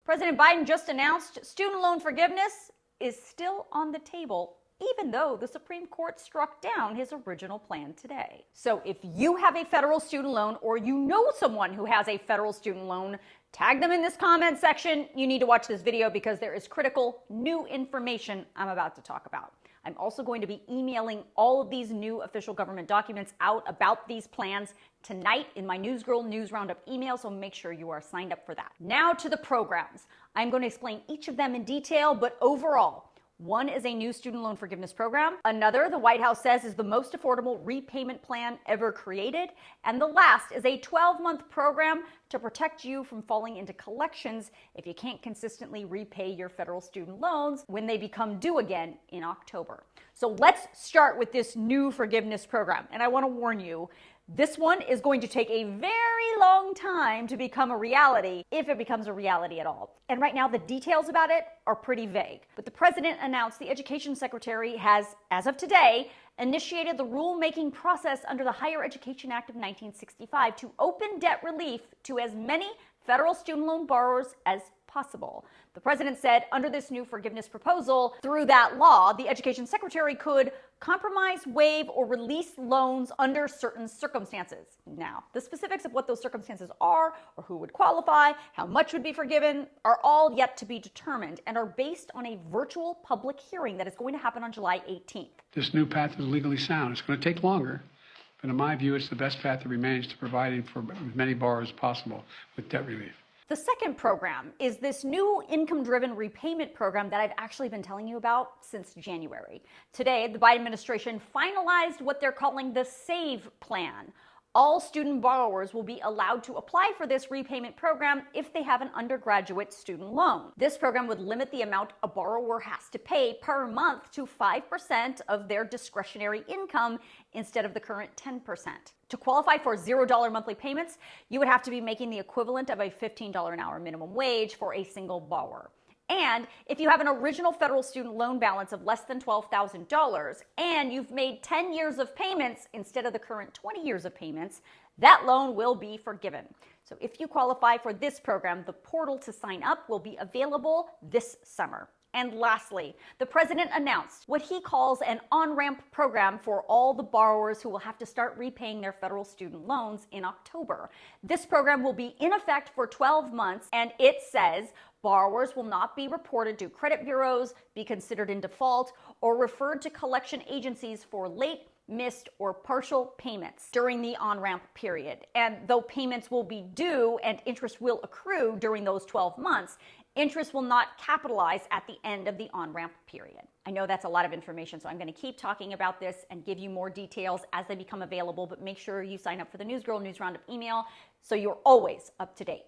President Biden just announced student loan forgiveness is still on the table, even though the Supreme Court struck down his original plan today. So if you have a federal student loan or you know someone who has a federal student loan, tag them in this comment section. You need to watch this video because there is critical new information I'm about to talk about. I'm also going to be emailing all of these new official government documents out about these plans tonight in my Newsgirl News Roundup email, so make sure you are signed up for that. Now to the programs. I'm going to explain each of them in detail, but overall, one is a new student loan forgiveness program. Another, the White House says, is the most affordable repayment plan ever created. And the last is a 12-month program to protect you from falling into collections if you can't consistently repay your federal student loans when they become due again in October. So let's start with this new forgiveness program. And I want to warn you, this one is going to take a very long time to become a reality, if it becomes a reality at all. And right now, the details about it are pretty vague. But the president announced the education secretary has, as of today, initiated the rulemaking process under the Higher Education Act of 1965 to open debt relief to as many federal student loan borrowers as possible. The president said under this new forgiveness proposal, through that law, the education secretary could compromise, waive, or release loans under certain circumstances. Now, the specifics of what those circumstances are, or who would qualify, how much would be forgiven, are all yet to be determined and are based on a virtual public hearing that is going to happen on July 18th. This new path is legally sound. It's going to take longer, but in my view, it's the best path that remains to providing for as many borrowers as possible with debt relief. The second program is this new income-driven repayment program that I've actually been telling you about since January. Today, the Biden administration finalized what they're calling the SAVE plan. All student borrowers will be allowed to apply for this repayment program if they have an undergraduate student loan. This program would limit the amount a borrower has to pay per month to 5% of their discretionary income instead of the current 10%. To qualify for $0 monthly payments, you would have to be making the equivalent of a $15 an hour minimum wage for a single borrower. And if you have an original federal student loan balance of less than $12,000 and you've made 10 years of payments instead of the current 20 years of payments, that loan will be forgiven. So if you qualify for this program, the portal to sign up will be available this summer. And lastly, the president announced what he calls an Onramp program for all the borrowers who will have to start repaying their federal student loans in October. This program will be in effect for 12 months, and it says borrowers will not be reported to credit bureaus, be considered in default, or referred to collection agencies for late, missed, or partial payments during the on-ramp period. And though payments will be due and interest will accrue during those 12 months, interest will not capitalize at the end of the on-ramp period. I know that's a lot of information, so I'm going to keep talking about this and give you more details as they become available, but make sure you sign up for the Newsgirl News Roundup email so you're always up to date.